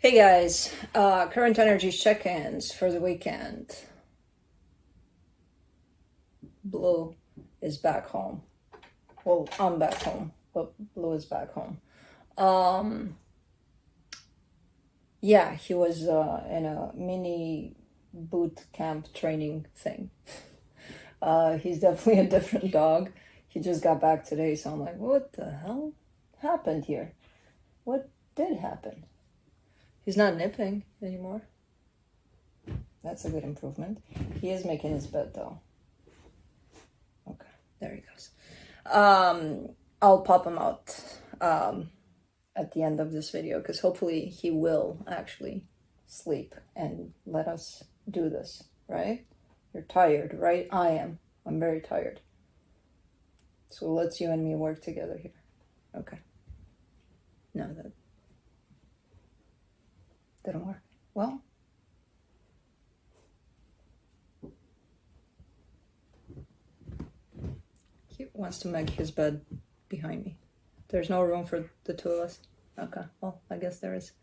Hey guys, current energy check-ins for the weekend. Blue is back home. Well, I'm back home, but Blue is back home. Yeah, he was in a mini boot camp training thing. He's definitely a different dog. He just got back today, so I'm like, what the hell happened here? What did happen? He's not nipping anymore. That's a good improvement. He is making his bed though. Okay, there he goes. I'll pop him out at the end of this video because hopefully he will actually sleep and let us do this, right? You're tired, right? I am. I'm very tired. So let's you and me work together here. Okay. No, that didn't work. Well, he wants to make his bed behind me. There's no room for the two of us. Okay, well, I guess there is.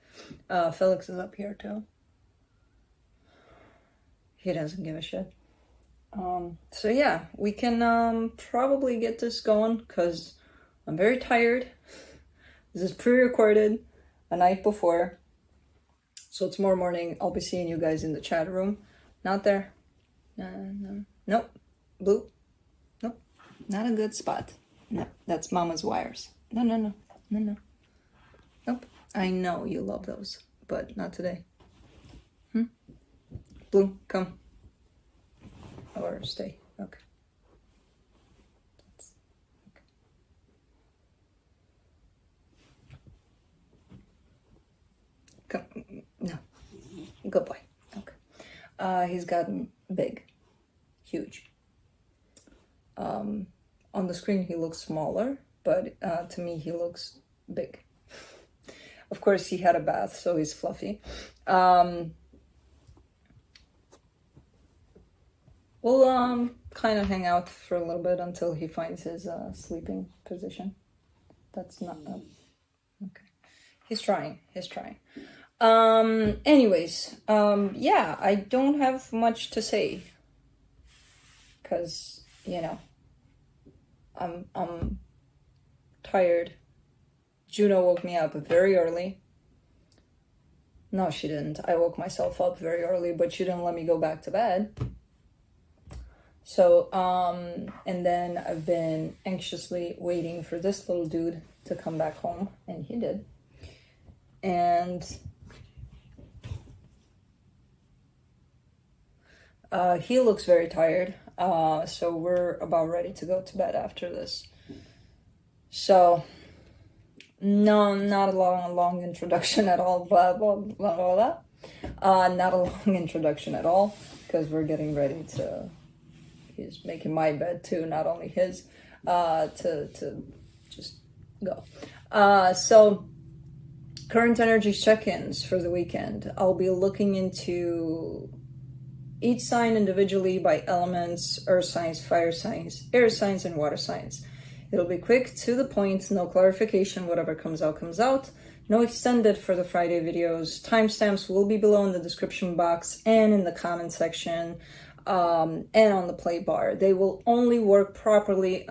Felix is up here too. He doesn't give a shit. So yeah, we can probably get this going because I'm very tired. This is pre-recorded a night before. So tomorrow morning, I'll be seeing you guys in the chat room. Not there. No. Nope. Blue. Nope. Not a good spot. No, that's Mama's wires. No. Nope. I know you love those, but not today. Blue, come. Or stay. Okay. Okay. Come. No. Good boy. Okay. He's gotten big. Huge. On the screen he looks smaller, but to me he looks big. Of course he had a bath, so he's fluffy. We'll kind of hang out for a little bit until he finds his sleeping position. That's not okay. He's trying. Anyways, yeah, I don't have much to say because, you know, I'm tired. Juno woke me up very early. No, she didn't. I woke myself up very early, but she didn't let me go back to bed. So, and then I've been anxiously waiting for this little dude to come back home, and he did. And he looks very tired, so we're about ready to go to bed after this. So, no, not a long introduction at all, blah, blah, blah, blah, blah. Not a long introduction at all, because we're getting ready to... He's making my bed too, not only his, to just go. So, current energy check-ins for the weekend. I'll be looking into each sign individually by elements: earth signs, fire signs, air signs, and water signs. It'll be quick, to the point, no clarification, whatever comes out, comes out. No extended for the Friday videos. Timestamps will be below in the description box and in the comment section. And on the play bar. They will only work properly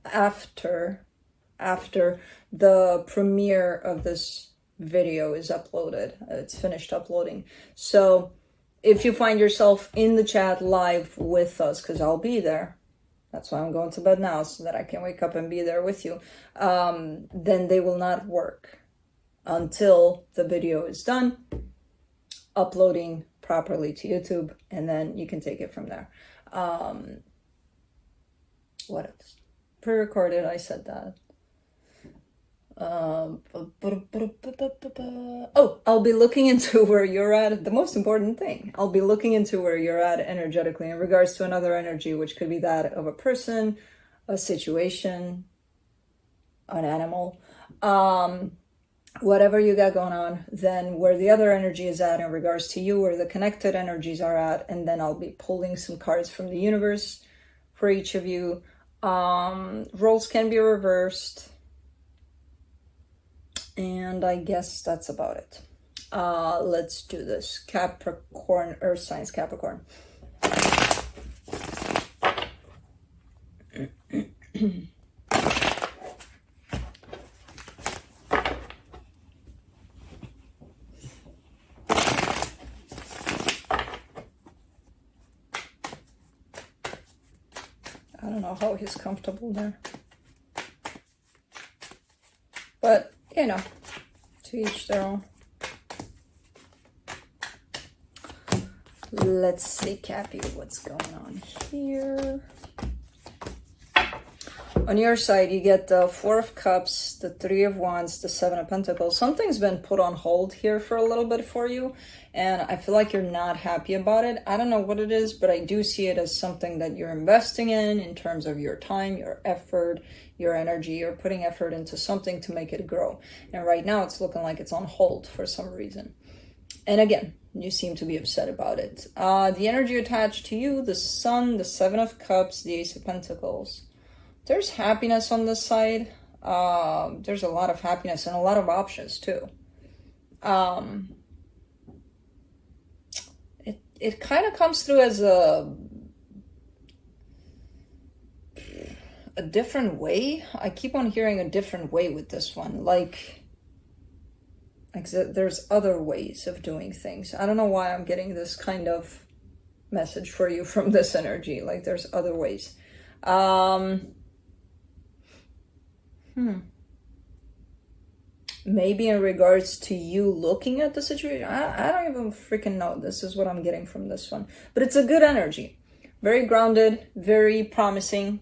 after the premiere of this video is uploaded. It's finished uploading. So if you find yourself in the chat live with us, because I'll be there, that's why I'm going to bed now, so that I can wake up and be there with you, then they will not work until the video is done, uploading properly to YouTube, and then you can take it from there. What else? Pre-recorded, I said that. Oh, I'll be looking into where you're at. The most important thing, I'll be looking into where you're at energetically in regards to another energy, which could be that of a person, a situation, an animal. Whatever you got going on, then where the other energy is at in regards to you, where the connected energies are at, and then I'll be pulling some cards from the universe for each of you. Roles can be reversed, and I guess that's about it. Let's do this. Capricorn, Earth signs, Capricorn. I don't know how he's comfortable there. But, you know, to each their own. Let's see, Cappy, what's going on here. On your side, you get the Four of Cups, the Three of Wands, the Seven of Pentacles. Something's been put on hold here for a little bit for you, and I feel like you're not happy about it. I don't know what it is, but I do see it as something that you're investing in terms of your time, your effort, your energy. You're putting effort into something to make it grow. And right now, it's looking like it's on hold for some reason. And again, you seem to be upset about it. The energy attached to you, the Sun, the Seven of Cups, the Ace of Pentacles. There's happiness on this side. There's a lot of happiness and a lot of options too. It kind of comes through as a different way. I keep on hearing a different way with this one. Like there's other ways of doing things. I don't know why I'm getting this kind of message for you from this energy. Like there's other ways. Maybe in regards to you looking at the situation. I don't even freaking know. This is what I'm getting from this one. But it's a good energy. Very grounded, very promising.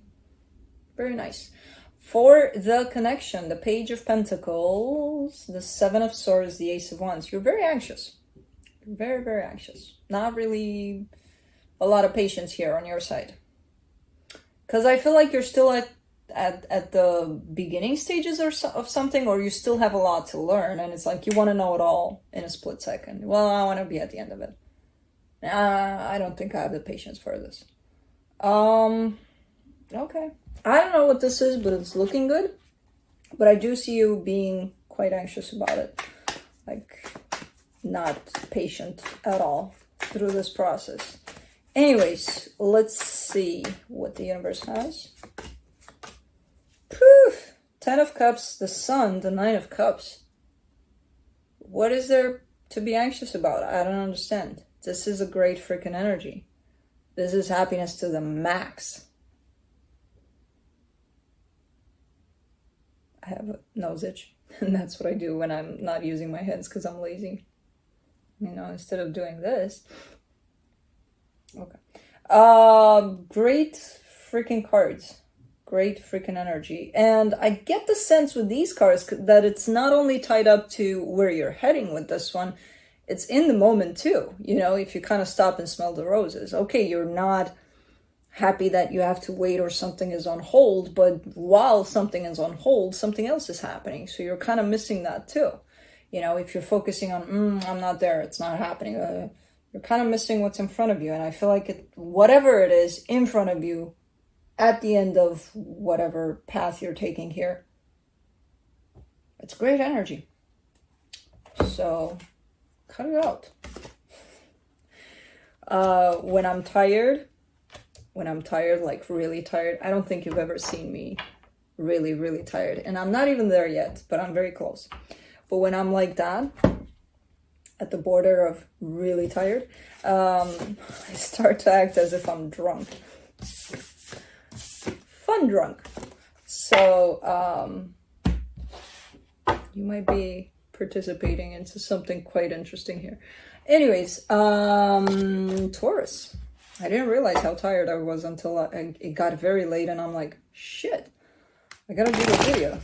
Very nice. For the connection, the Page of Pentacles, the Seven of Swords, the Ace of Wands. You're very anxious. Very, very anxious. Not really a lot of patience here on your side. Because I feel like you're still at the beginning stages of something, or you still have a lot to learn, and it's like you want to know it all in a split second. Well, I want to be at the end of it. I don't think I have the patience for this. Okay. I don't know what this is, but it's looking good. But I do see you being quite anxious about it. Like, not patient at all through this process. Anyways, let's see what the universe has. Poof! 10 of Cups, the Sun, the 9 of Cups. What is there to be anxious about? I don't understand. This is a great freaking energy. This is happiness to the max. I have a nose itch, and that's what I do when I'm not using my hands because I'm lazy. You know, instead of doing this. Okay. Great freaking cards. Great freaking energy. And I get the sense with these cards that it's not only tied up to where you're heading with this one, it's in the moment too. You know, if you kind of stop and smell the roses. Okay, you're not happy that you have to wait or something is on hold, but while something is on hold, something else is happening. So you're kind of missing that too. You know, if you're focusing on, I'm not there, it's not happening, you're kind of missing what's in front of you. And I feel like whatever it is in front of you, at the end of whatever path you're taking here, it's great energy. So cut it out. When I'm tired, like really tired, I don't think you've ever seen me really, really tired. And I'm not even there yet, but I'm very close. But when I'm like that, at the border of really tired, I start to act as if I'm drunk. Fun drunk. So you might be participating into something quite interesting here. Anyways, Taurus. I didn't realize how tired I was until it got very late, and I'm like, shit, I gotta do the video.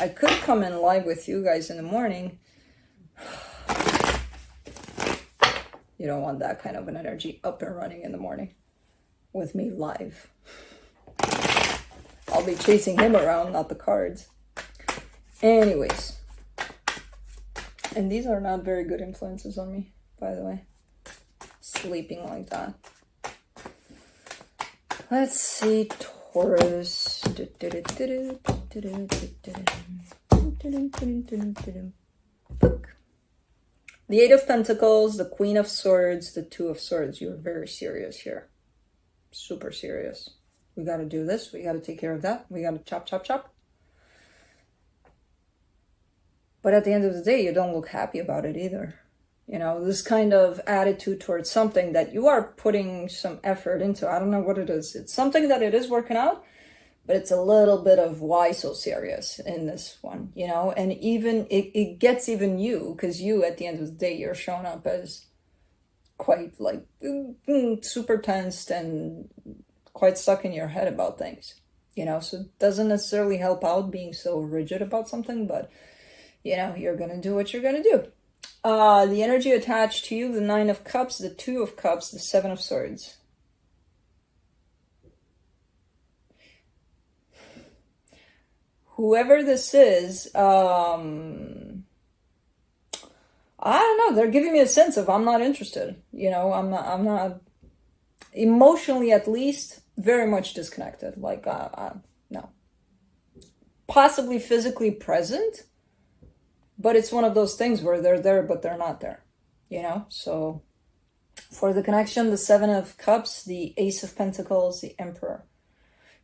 I could come in live with you guys in the morning. You don't want that kind of an energy up and running in the morning with me live. I'll be chasing him around, not the cards. Anyways. And these are not very good influences on me, by the way. Sleeping like that. Let's see, Taurus. The Eight of Pentacles, the Queen of Swords, the Two of Swords. You're very serious here. Super serious. We got to do this. We got to take care of that. We got to chop, chop, chop. But at the end of the day, you don't look happy about it either. You know, this kind of attitude towards something that you are putting some effort into. I don't know what it is. It's something that it is working out, but it's a little bit of why so serious in this one, you know? And even, it gets even you, because you, at the end of the day, you're showing up as quite like super tensed and quite stuck in your head about things, you know? So it doesn't necessarily help out being so rigid about something, but you know, you're going to do what you're going to do. The energy attached to you, the Nine of Cups, the Two of Cups, the Seven of Swords. Whoever this is, I don't know, they're giving me a sense of I'm not interested. You know, I'm not emotionally, at least, very much disconnected. Like, no. Possibly physically present, but it's one of those things where they're there, but they're not there, you know? So for the connection, the Seven of Cups, the Ace of Pentacles, the Emperor.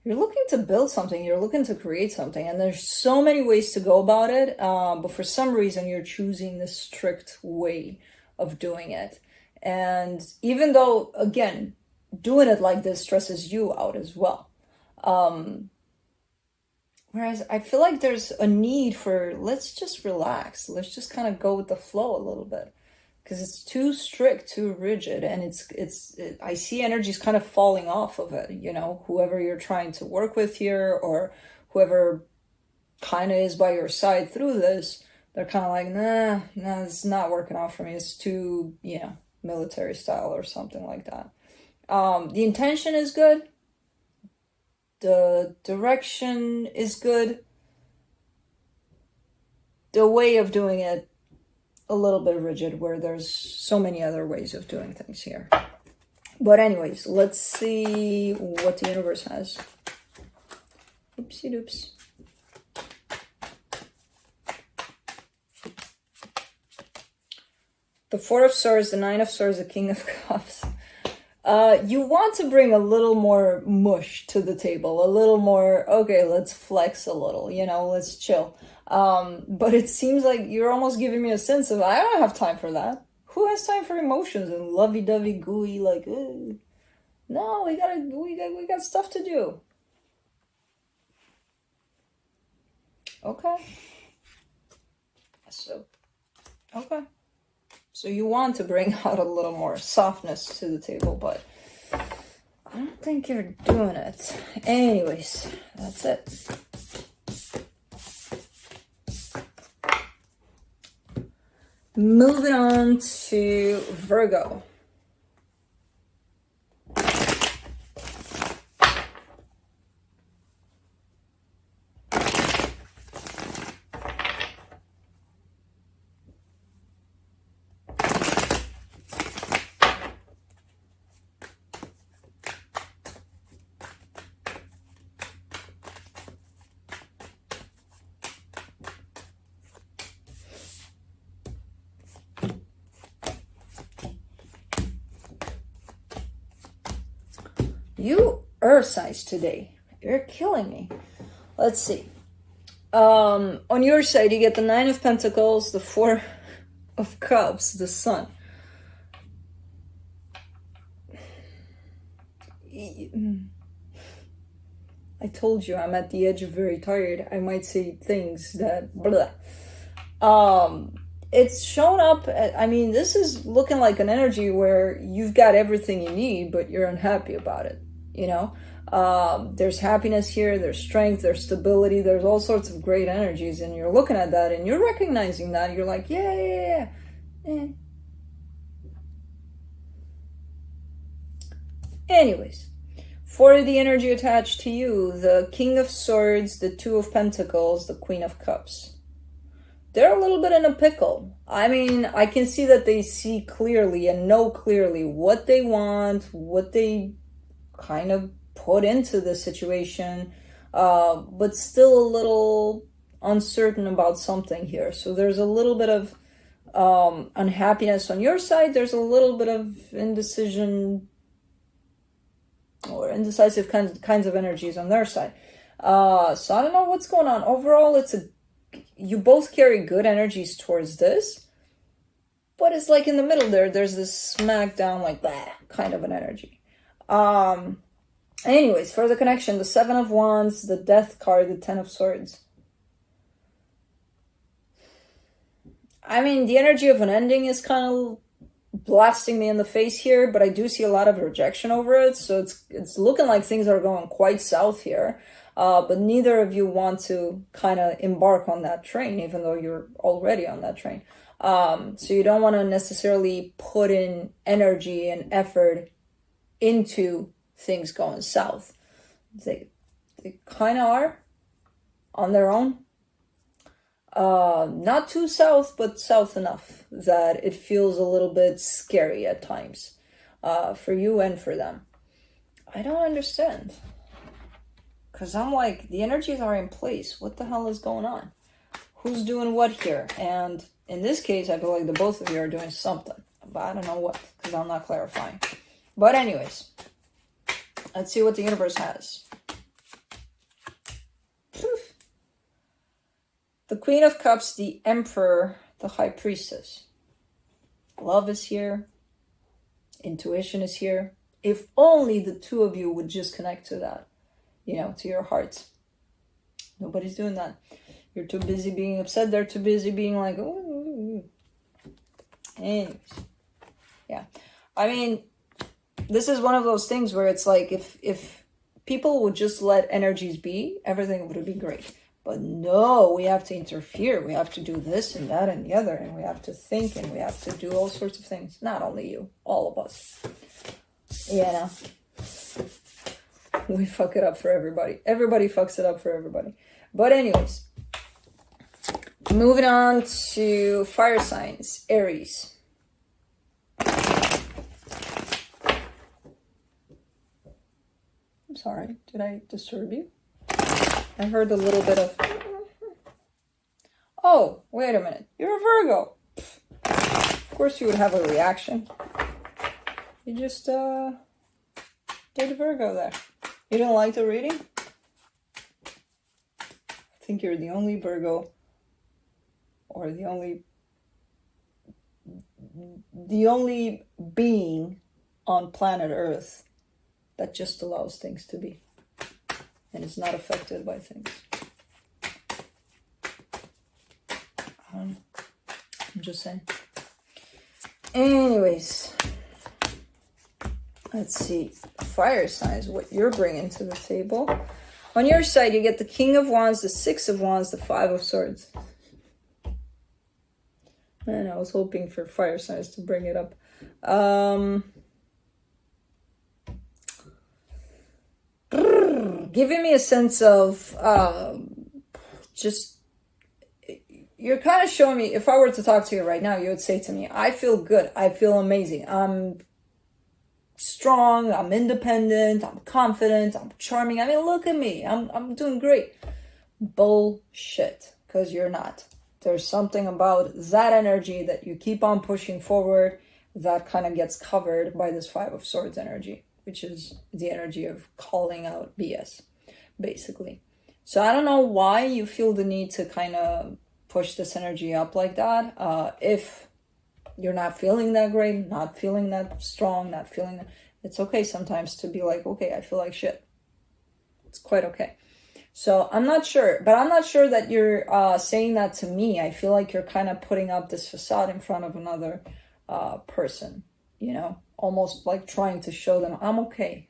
You're looking to build something. You're looking to create something. And there's so many ways to go about it. But for some reason, you're choosing this strict way of doing it. And even though, again, doing it like this stresses you out as well. Whereas I feel like there's a need for, let's just relax. Let's just kind of go with the flow a little bit. Because it's too strict, too rigid. And I see energies kind of falling off of it. You know, whoever you're trying to work with here, or whoever kind of is by your side through this, they're kind of like, nah, it's not working out for me. It's too, you know, military style or something like that. The intention is good. The direction is good. The way of doing it, a little bit rigid, where there's so many other ways of doing things here. But anyways, let's see what the universe has. Oopsie doops. The Four of Swords, the Nine of Swords, the King of Cups. You want to bring a little more mush to the table, a little more, okay, let's flex a little, you know, let's chill. But it seems like you're almost giving me a sense of, I don't have time for that. Who has time for emotions and lovey-dovey gooey, like, no, we got stuff to do. Okay. So you want to bring out a little more softness to the table, but I don't think you're doing it. Anyways, that's it. Moving on to Virgo. You earth signs today. You're killing me. Let's see. On your side, you get the Nine of Pentacles, the Four of Cups, the Sun. I told you I'm at the edge of very tired. I might say things that blah. It's shown up, I mean, this is looking like an energy where you've got everything you need, but you're unhappy about it, you know? There's happiness here, there's strength, there's stability, there's all sorts of great energies, and you're looking at that, and you're recognizing that, you're like, yeah. Anyways, for the energy attached to you, the King of Swords, the Two of Pentacles, the Queen of Cups. They're a little bit in a pickle. I mean, I can see that they see clearly and know clearly what they want, what they kind of put into the situation, but still a little uncertain about something here. So there's a little bit of unhappiness on your side. There's a little bit of indecision or indecisive kinds of energies on their side. So I don't know what's going on. Overall, you both carry good energies towards this, but it's like in the middle there's this smack down, like that kind of an energy. Anyways, for the connection, the 7 of Wands, the Death card, the 10 of Swords. I mean, the energy of an ending is kind of blasting me in the face here, but I do see a lot of rejection over it. So it's looking like things are going quite south here. But neither of you want to kind of embark on that train, even though you're already on that train. So you don't want to necessarily put in energy and effort into things going south. They kind of are on their own. Not too south, but south enough that it feels a little bit scary at times, for you and for them. I don't understand. Because I'm like, the energies are in place. What the hell is going on? Who's doing what here? And in this case, I feel like the both of you are doing something. But I don't know what, because I'm not clarifying. But anyways, let's see what the universe has. The Queen of Cups, the Emperor, the High Priestess. Love is here. Intuition is here. If only the two of you would just connect to that, to your hearts. Nobody's doing that. You're too busy being upset. They're too busy being like, ooh. Anyways. Yeah. I mean, this is one of those things where it's like, if people would just let energies be, everything would be great. But no, we have to interfere. We have to do this and that and the other. And we have to think and we have to do all sorts of things. Not only you, all of us. We fuck it up for everybody. Everybody fucks it up for everybody. But anyways, moving on to fire signs. Aries. I'm sorry. Did I disturb you? I heard a little bit of... Oh, wait a minute. You're a Virgo. Of course you would have a reaction. You just did Virgo there. You didn't like the reading? I think you're the only Virgo, or the only being on planet Earth that just allows things to be and is not affected by things. I'm just saying. Anyways, let's see. Fire signs, what you're bringing to the table. On your side, you get the King of Wands, the 6 of Wands, the 5 of Swords. And I was hoping for fire signs to bring it up. Giving me a sense of just, you're kind of showing me, if I were to talk to you right now, you would say to me, I feel good. I feel amazing. I'm strong. I'm independent. I'm confident. I'm charming. I mean, look at me. I'm doing great. Bullshit. Because you're not. There's something about that energy that you keep on pushing forward that kind of gets covered by this 5 of Swords energy, which is the energy of calling out BS, basically. So I don't know why you feel the need to kind of push this energy up like that. If you're not feeling that great, not feeling that strong, not feeling that, it's okay sometimes to be like, okay, I feel like shit. It's quite okay. So I'm not sure, but I'm not sure that you're saying that to me. I feel like you're kind of putting up this facade in front of another person, almost like trying to show them, I'm okay,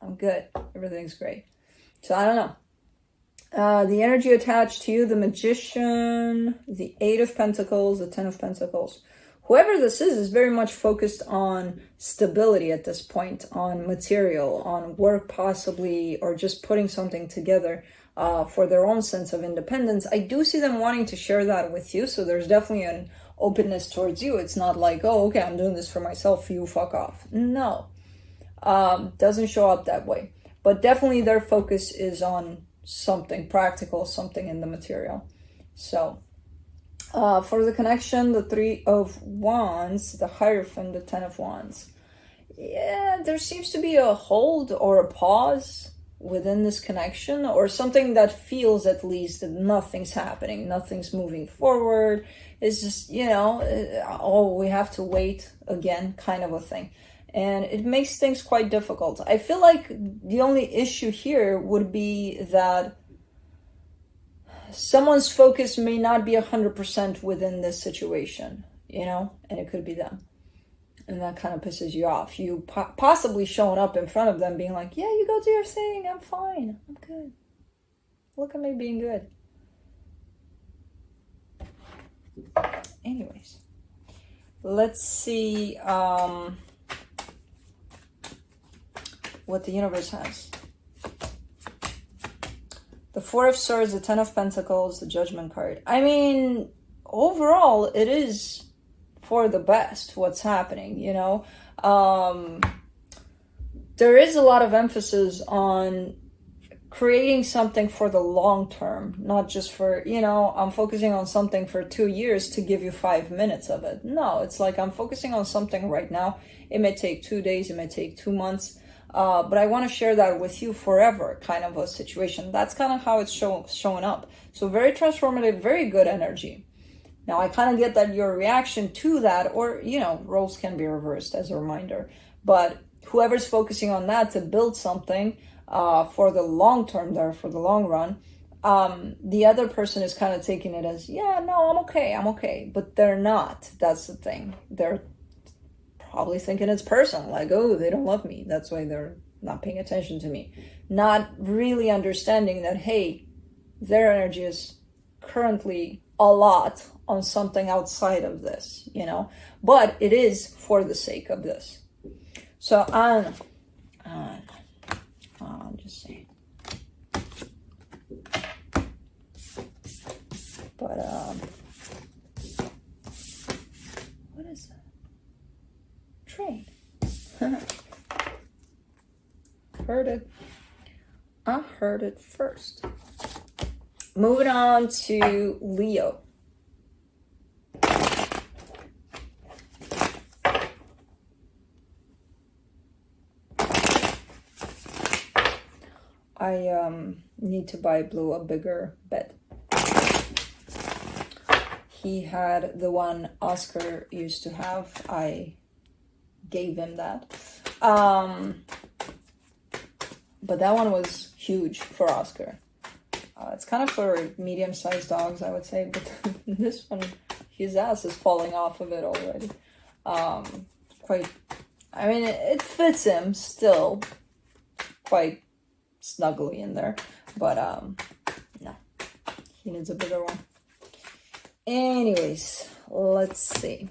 I'm good, everything's great. So I don't know. The energy attached to you, the Magician, the 8 of Pentacles, the 10 of Pentacles. Whoever this is very much focused on stability at this point, on material, on work possibly, or just putting something together for their own sense of independence. I do see them wanting to share that with you, so there's definitely an openness towards you. It's not like, oh, okay, I'm doing this for myself, you fuck off. No, doesn't show up that way. But definitely their focus is on something practical, something in the material. So For the connection, the Three of Wands, the Hierophant, the Ten of Wands. Yeah, there seems to be a hold or a pause within this connection, or something that feels at least that nothing's happening, nothing's moving forward. It's just, you know, oh, we have to wait again, kind of a thing. And it makes things quite difficult. I feel like the only issue here would be that someone's focus may not be 100% within this situation, you know, and it could be them. And that kind of pisses you off. You possibly showing up in front of them being like, yeah, you go do your thing. I'm fine. I'm good. Look at me being good. Anyways, let's see what the universe has. The Four of Swords, the Ten of Pentacles, the Judgment card. I mean, overall, it is for the best what's happening, you know. There is a lot of emphasis on creating something for the long term, not just for, you know, I'm focusing on something for 2 years to give you 5 minutes of it. No, it's like I'm focusing on something right now. It may take 2 days, it may take 2 months, but I want to share that with you forever, kind of a situation. That's kind of how it's showing up. So very transformative, very good energy. Now, I kind of get that your reaction to that, or, you know, roles can be reversed as a reminder. But whoever's focusing on that to build something for the long term there, for the long run, the other person is kind of taking it as, yeah, no, I'm okay. But they're not. That's the thing. They're probably thinking it's personal, like, oh, they don't love me. That's why they're not paying attention to me. Not really understanding that, hey, their energy is currently a lot on something outside of this, you know, but it is for the sake of this. So I'm just saying. But what is that? Train. Heard it. I heard it first. Moving on to Leo. I need to buy Blue a bigger bed. He had the one Oscar used to have. I gave him that. But that one was huge for Oscar. It's kind of for medium-sized dogs, I would say. But this one, his ass is falling off of it already. Quite, I mean, it fits him still. Quite snuggly in there, but no, he needs a bigger one. Anyways, let's see.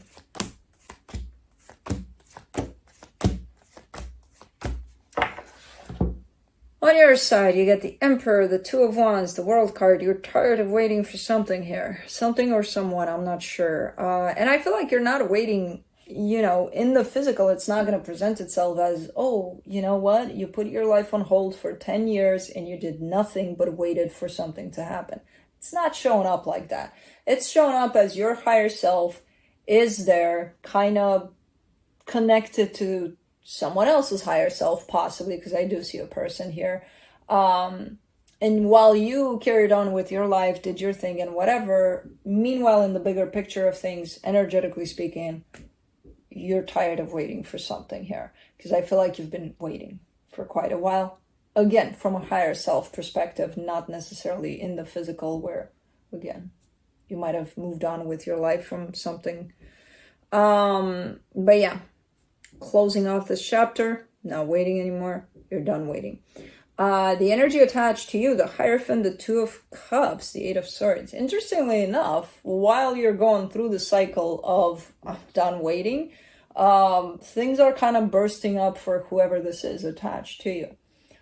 On your side, you get the Emperor, the Two of Wands, the World card. You're tired of waiting for something here, something or someone, I'm not sure. And I feel like you're not waiting. You know, in the physical, it's not going to present itself as, oh, you know what? You put your life on hold for 10 years and you did nothing but waited for something to happen. It's not showing up like that. It's showing up as your higher self is there, kind of connected to someone else's higher self, possibly, because I do see a person here. And while you carried on with your life, did your thing and whatever, meanwhile, in the bigger picture of things, energetically speaking, you're tired of waiting for something here, because I feel like you've been waiting for quite a while. Again, from a higher self perspective, not necessarily in the physical, where, again, you might have moved on with your life from something. But yeah, closing off this chapter, not waiting anymore. You're done waiting. The energy attached to you, the Hierophant, the Two of Cups, the Eight of Swords. Interestingly enough, while you're going through the cycle of I'm done waiting, things are kind of bursting up for whoever this is attached to you.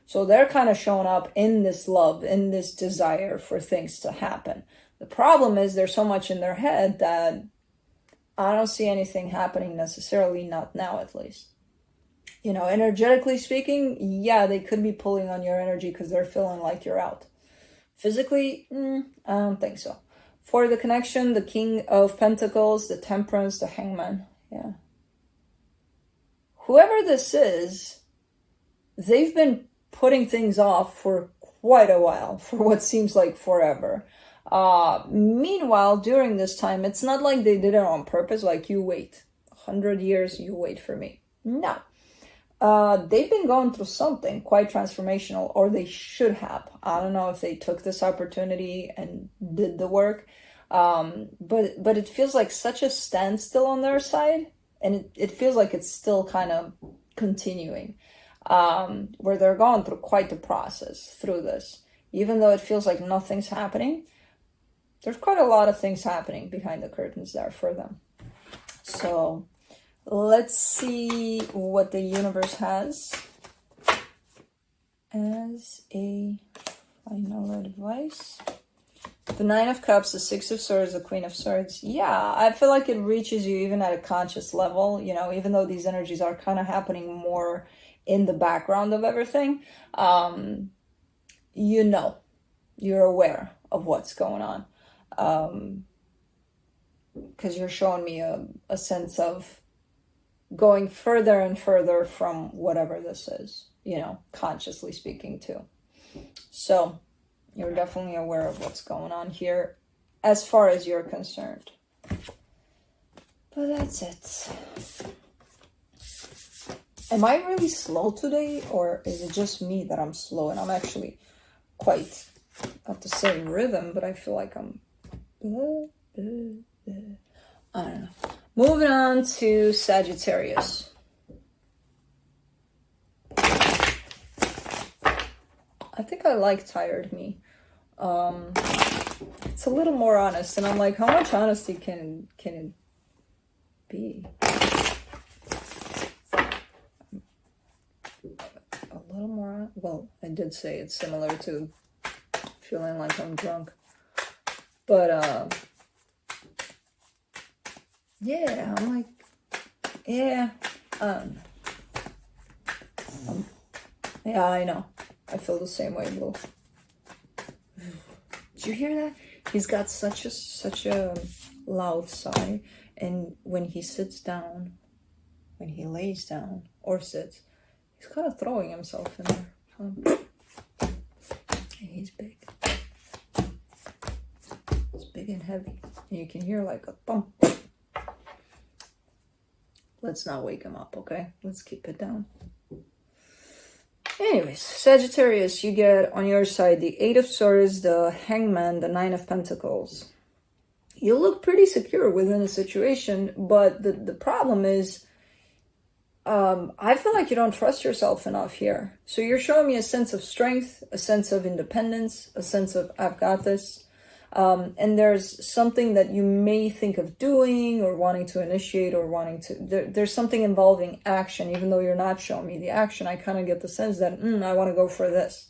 So they're kind of showing up in this love, in this desire for things to happen. The problem is there's so much in their head that I don't see anything happening necessarily, not now at least. You know, energetically speaking, yeah, they could be pulling on your energy because they're feeling like you're out. Physically, I don't think so. For the connection, the King of Pentacles, the Temperance, the Hangman. Yeah. Whoever this is, they've been putting things off for quite a while, for what seems like forever. Meanwhile, during this time, it's not like they did it on purpose, like you wait 100 years, you wait for me. No. They've been going through something quite transformational, or they should have. I don't know if they took this opportunity and did the work, but it feels like such a standstill on their side, and it feels like it's still kind of continuing, where they're going through quite the process through this. Even though it feels like nothing's happening, there's quite a lot of things happening behind the curtains there for them. So let's see what the universe has as a final advice. The Nine of Cups, the Six of Swords, the Queen of Swords. Yeah, I feel like it reaches you even at a conscious level, you know, even though these energies are kind of happening more in the background of everything. You know, you're aware of what's going on. Because you're showing me a sense of going further and further from whatever this is, you know, consciously speaking too. So you're definitely aware of what's going on here as far as you're concerned. But that's it. Am I really slow today, or is it just me that I'm slow? And I'm actually quite at the same rhythm, but I feel like I'm... I don't know. Moving on to Sagittarius. I think I like Tired Me. It's a little more honest, and I'm like, how much honesty can it be? A little more. Well, I did say it's similar to feeling like I'm drunk, but yeah, I'm like, yeah, yeah, I know. I feel the same way, Blue. Did you hear that? He's got such a loud sigh, and when he sits down, when he lays down or sits, he's kind of throwing himself in there. And he's big. It's big and heavy, and you can hear like a thump. Let's not wake him up, okay? Let's keep it down. Anyways, Sagittarius, you get on your side the Eight of Swords, the Hangman, the Nine of Pentacles. You look pretty secure within the situation, but the problem is, I feel like you don't trust yourself enough here. So you're showing me a sense of strength, a sense of independence, a sense of, I've got this. And there's something that you may think of doing or wanting to initiate or wanting to... There's something involving action, even though you're not showing me the action. I kind of get the sense that, I want to go for this.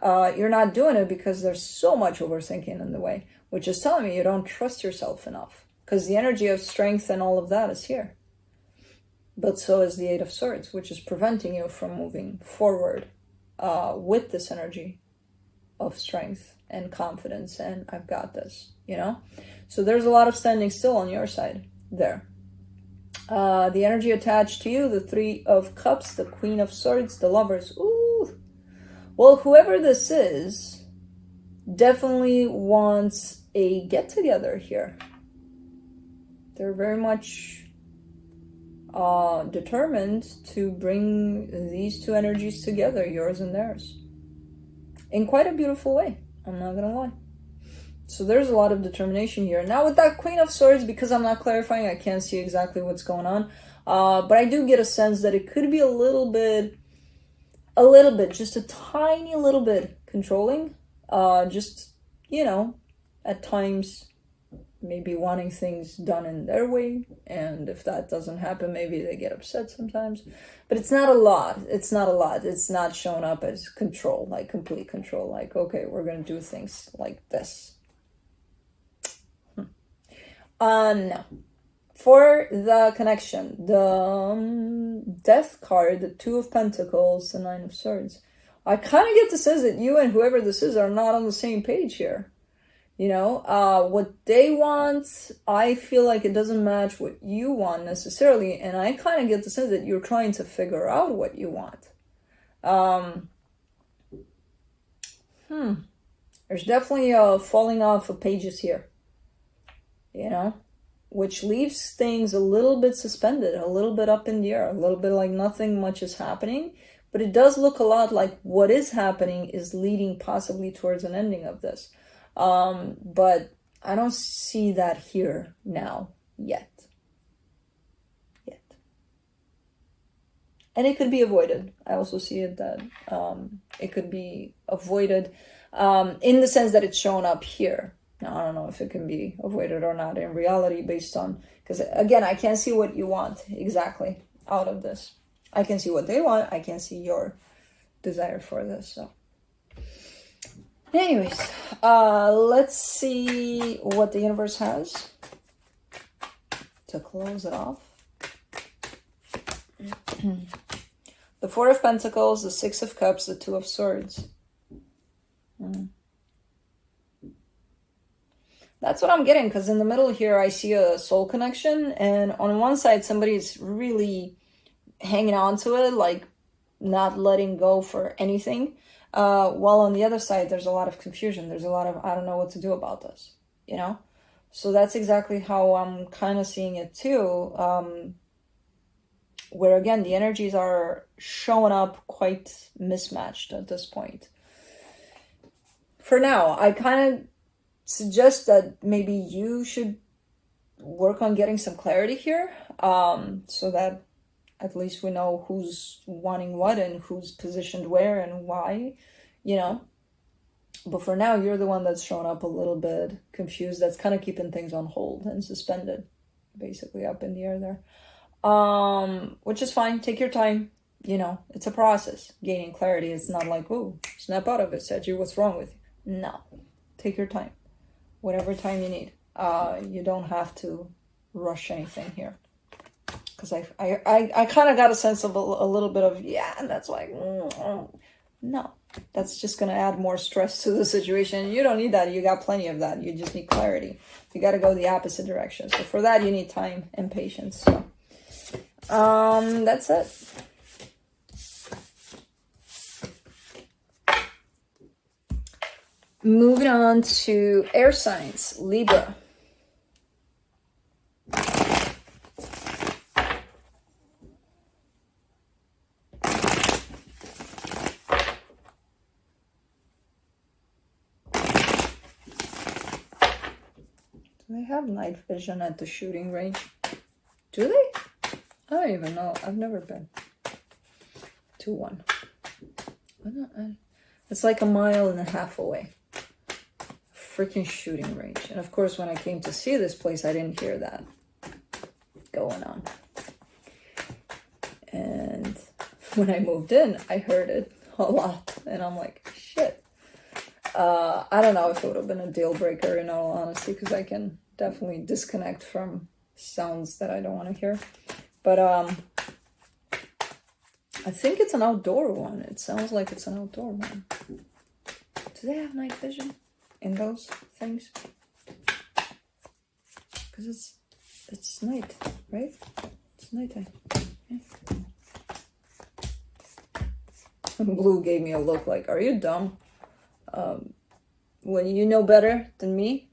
You're not doing it because there's so much overthinking in the way, which is telling me you don't trust yourself enough. Because the energy of strength and all of that is here. But so is the Eight of Swords, which is preventing you from moving forward with this energy of strength and confidence and I've got this, you know? So there's a lot of standing still on your side there. The energy attached to you, the Three of Cups, the Queen of Swords, the Lovers. Ooh. Well, whoever this is definitely wants a get-together here. They're very much determined to bring these two energies together, yours and theirs, in quite a beautiful way. I'm not gonna lie. So there's a lot of determination here. Now with that Queen of Swords, because I'm not clarifying, I can't see exactly what's going on. But I do get a sense that it could be a little bit, just a tiny little bit controlling. Just, you know, at times maybe wanting things done in their way. And if that doesn't happen, maybe they get upset sometimes. But it's not a lot. It's not a lot. It's not shown up as control, like complete control. Like, okay, we're going to do things like this. No. For the connection, the Death card, the Two of Pentacles, the Nine of Swords. I kind of get the sense that you and whoever this is are not on the same page here. You know, what they want, I feel like it doesn't match what you want necessarily. And I kind of get the sense that you're trying to figure out what you want. There's definitely a falling off of pages here, you know, which leaves things a little bit suspended, a little bit up in the air, a little bit like nothing much is happening. But it does look a lot like what is happening is leading possibly towards an ending of this. But I don't see that here now yet. And it could be avoided. I also see it that it could be avoided in the sense that it's shown up here. Now, I don't know if it can be avoided or not in reality based on, because again, I can't see what you want exactly out of this. I can see what they want. I can't see your desire for this. So anyways, let's see what the universe has to close it off. The Four of Pentacles, the Six of Cups, the Two of Swords. That's what I'm getting, because in the middle here I see a soul connection, and on one side somebody's really hanging on to it, like not letting go for anything, while on the other side there's a lot of confusion. There's a lot of, I don't know what to do about this, you know? So that's exactly how I'm kind of seeing it too. Where again, the energies are showing up quite mismatched at this point. For now, I kind of suggest that maybe you should work on getting some clarity here, so that at least we know who's wanting what and who's positioned where and why, you know. But for now, you're the one that's showing up a little bit confused. That's kind of keeping things on hold and suspended, basically up in the air there. Which is fine. Take your time. You know, it's a process. Gaining clarity. It's not like, oh, snap out of it, Sagi, what's wrong with you? No. Take your time. Whatever time you need. You don't have to rush anything here. Because I kind of got a sense of a little bit of, yeah, that's like, no. That's just going to add more stress to the situation. You don't need that. You got plenty of that. You just need clarity. You got to go the opposite direction. So for that, you need time and patience. So that's it. Moving on to air signs, Libra. Do they have night vision at the shooting range? Do they? I don't even know. I've never been to one. It's like 1.5 miles away. Freaking shooting range. And of course, when I came to see this place, I didn't hear that going on. And when I moved in, I heard it a lot. And I'm like, shit. I don't know if it would have been a deal breaker in all honesty, because I can definitely disconnect from sounds that I don't want to hear. But I think it's an outdoor one. It sounds like it's an outdoor one. Do they have night vision in those things? Because it's night, right? It's nighttime. Yeah. Blue gave me a look like, are you dumb? When you know better than me?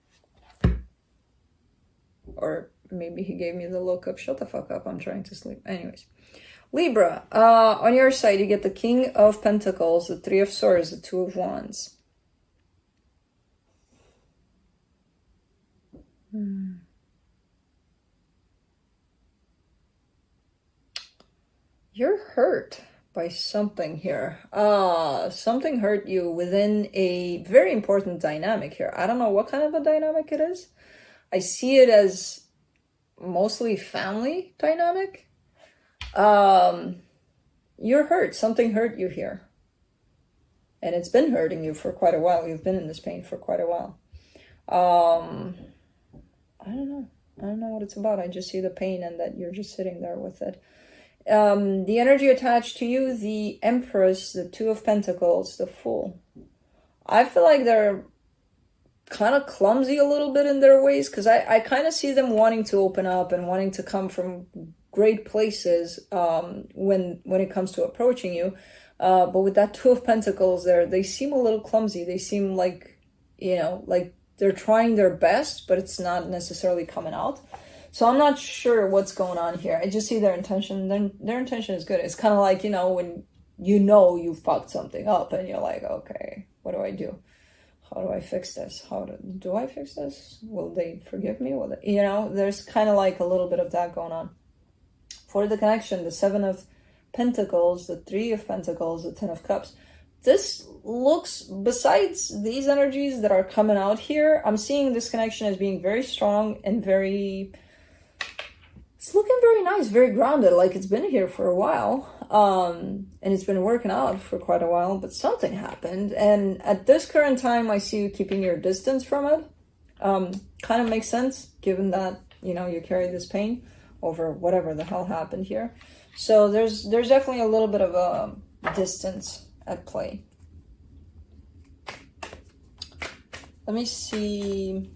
Or maybe he gave me the look of, shut the fuck up, I'm trying to sleep. Anyways. Libra, on your side, you get the King of Pentacles, the Three of Swords, the Two of Wands. You're hurt by something here. Something hurt you within a very important dynamic here. I don't know what kind of a dynamic it is. I see it as mostly family dynamic. You're hurt. Something hurt you here. And it's been hurting you for quite a while. You've been in this pain for quite a while. I don't know. I don't know what it's about. I just see the pain and that you're just sitting there with it. The energy attached to you, the Empress, the Two of Pentacles, the Fool. I feel like they're kind of clumsy a little bit in their ways, because I kind of see them wanting to open up and wanting to come from great places when it comes to approaching you. But with that Two of Pentacles there, they seem a little clumsy. They seem like, you know, like they're trying their best, but it's not necessarily coming out. So I'm not sure what's going on here. I just see their intention. Their intention is good. It's kind of like, you know, when you fucked something up and you're like, okay, what do I do? How do I fix this? Do I fix this? Will they forgive me? You know, there's kind of like a little bit of that going on. For the connection, the Seven of Pentacles, the Three of Pentacles, the Ten of Cups. This looks, besides these energies that are coming out here, I'm seeing this connection as being very strong and very, it's looking very nice, very grounded, like it's been here for a while. And it's been working out for quite a while, but something happened. And at this current time, I see you keeping your distance from it. Kind of makes sense, given that, you know, you carry this pain over whatever the hell happened here. So there's definitely a little bit of a distance at play. Let me see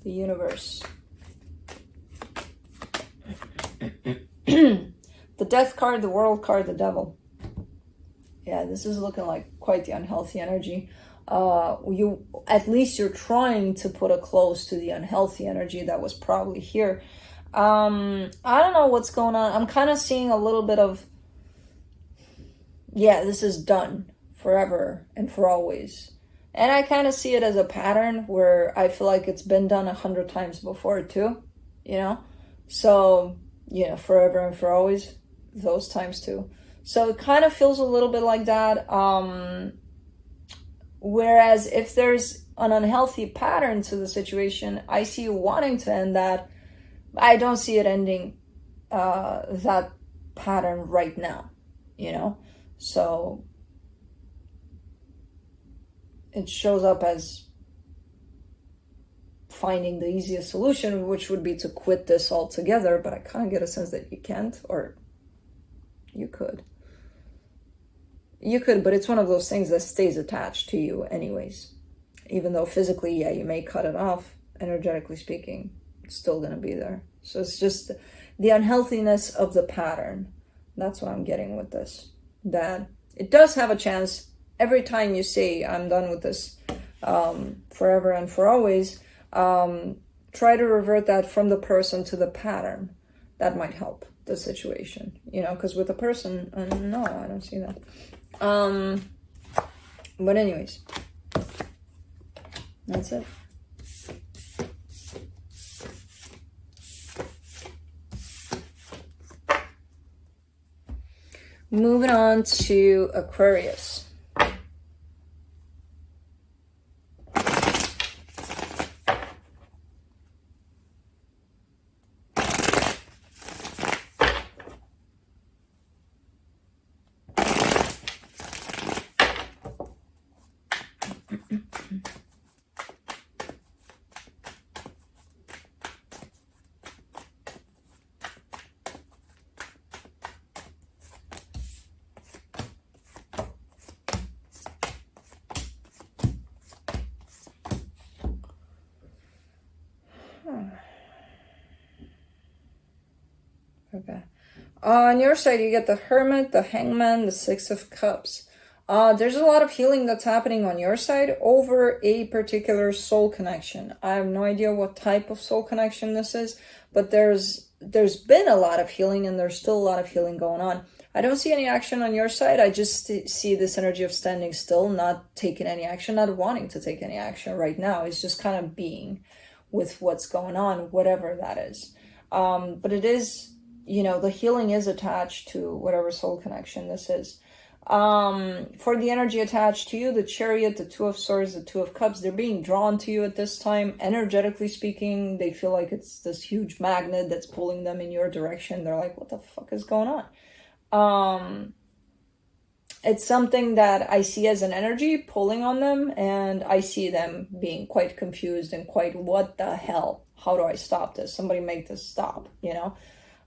the universe. The Death card, the World card, the Devil. Yeah, this is looking like quite the unhealthy energy. At least you're trying to put a close to the unhealthy energy that was probably here. I don't know what's going on. I'm kind of seeing a little bit of, yeah, this is done forever and for always. And I kind of see it as a pattern where I feel like it's been done 100 times before too, you know? So, you know, forever and for always, those times too. So it kind of feels a little bit like that. Whereas if there's an unhealthy pattern to the situation, I see you wanting to end that. I don't see it ending that pattern right now, you know? So it shows up as finding the easiest solution, which would be to quit this altogether, but I kind of get a sense that you can't, or you could. You could, but it's one of those things that stays attached to you anyways. Even though physically, yeah, you may cut it off, energetically speaking, it's still going to be there. So it's just the unhealthiness of the pattern. That's what I'm getting with this. That it does have a chance every time you say, I'm done with this forever and for always, try to revert that from the person to the pattern. That might help the situation, you know, because with a person, no, I don't see that. But anyways, that's it. Moving on to Aquarius. Okay. On your side, you get the Hermit, the Hangman, the Six of Cups. There's a lot of healing that's happening on your side over a particular soul connection. I have no idea what type of soul connection this is, but there's been a lot of healing and there's still a lot of healing going on. I don't see any action on your side. I just see this energy of standing still, not taking any action, not wanting to take any action right now. It's just kind of being with what's going on, whatever that is. But it is, you know, the healing is attached to whatever soul connection this is. For the energy attached to you, the Chariot, the Two of Swords, the Two of Cups, they're being drawn to you at this time. Energetically speaking, they feel like it's this huge magnet that's pulling them in your direction. They're like, what the fuck is going on? It's something that I see as an energy pulling on them, and I see them being quite confused and quite, what the hell? How do I stop this? Somebody make this stop, you know?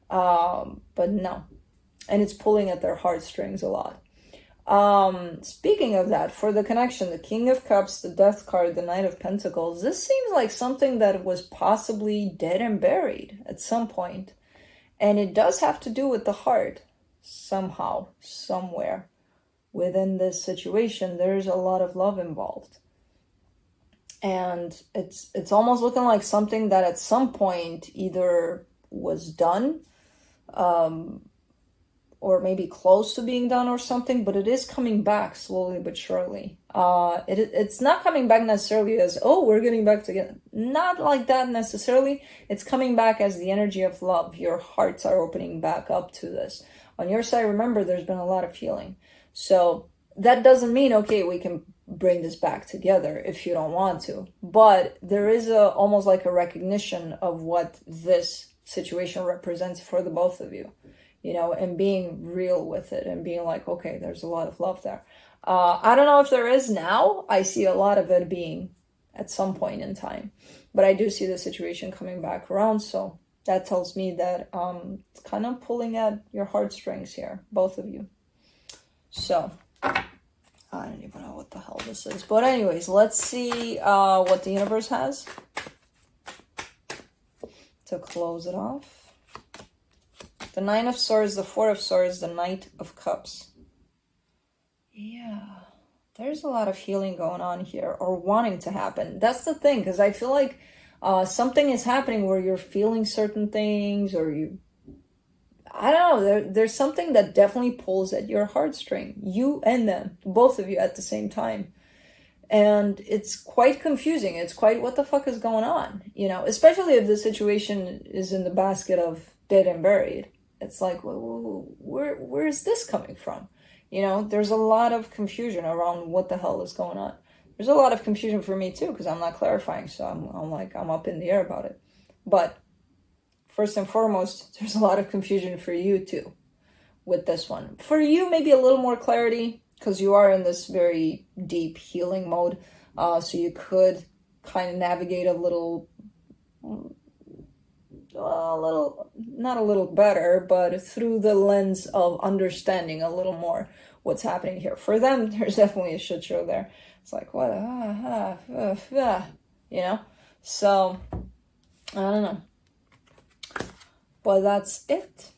But no. And it's pulling at their heartstrings a lot. Speaking of that, for the connection, the King of Cups, the Death card, the Knight of Pentacles, this seems like something that was possibly dead and buried at some point. And it does have to do with the heart somehow, somewhere. Within this situation, there's a lot of love involved. And it's almost looking like something that at some point either was done, or maybe close to being done or something, but it is coming back slowly but surely. It's not coming back necessarily as, oh, we're getting back together. Not like that necessarily. It's coming back as the energy of love. Your hearts are opening back up to this. On your side, remember, there's been a lot of healing. So that doesn't mean, okay, we can bring this back together if you don't want to. But there is almost like a recognition of what this situation represents for the both of you. You know, and being real with it and being like, okay, there's a lot of love there. I don't know if there is now. I see a lot of it being at some point in time. But I do see the situation coming back around. So that tells me that it's kind of pulling at your heartstrings here, both of you. So I don't even know what the hell this is. But anyways, let's see what the universe has to close it off. The Nine of Swords, the Four of Swords, the Knight of Cups. Yeah, there's a lot of healing going on here, or wanting to happen. That's the thing, because I feel like something is happening where you're feeling certain things, or I don't know, there's something that definitely pulls at your heartstring. You and them, both of you at the same time. And it's quite confusing. It's quite, what the fuck is going on? You know, especially if the situation is in the basket of dead and buried. It's like, where is this coming from? You know, there's a lot of confusion around what the hell is going on. There's a lot of confusion for me too, because I'm not clarifying. So I'm up in the air about it. But first and foremost, there's a lot of confusion for you too with this one. For you, maybe a little more clarity, because you are in this very deep healing mode. So you could kind of navigate a little, not a little better, but through the lens of understanding a little more what's happening here. For them, there's definitely a shit show there. It's like, what, you know? So, I don't know. But that's it.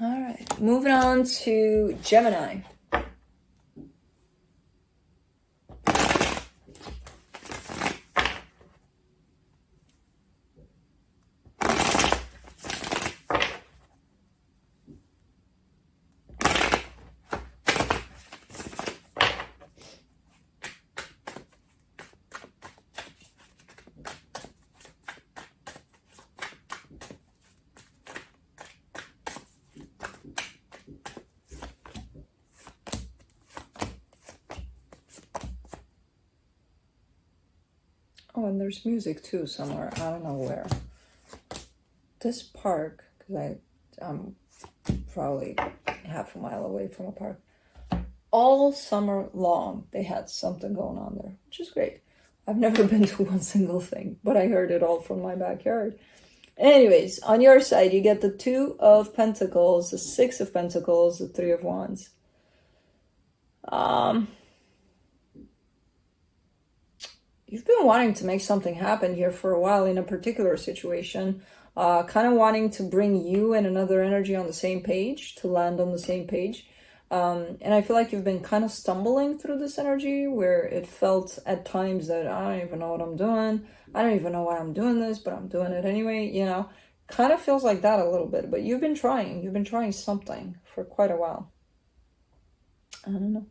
All right, moving on to Gemini. Oh, and there's music too somewhere. I don't know where. This park, because I'm probably half a mile away from a park. All summer long, they had something going on there, which is great. I've never been to one single thing, but I heard it all from my backyard. Anyways, on your side, you get the Two of Pentacles, the Six of Pentacles, the Three of Wands. You've been wanting to make something happen here for a while in a particular situation, kind of wanting to bring you and another energy on the same page, to land on the same page. And I feel like you've been kind of stumbling through this energy where it felt at times that I don't even know what I'm doing. I don't even know why I'm doing this, but I'm doing it anyway, you know. Kind of feels like that a little bit, but you've been trying. You've been trying something for quite a while. I don't know.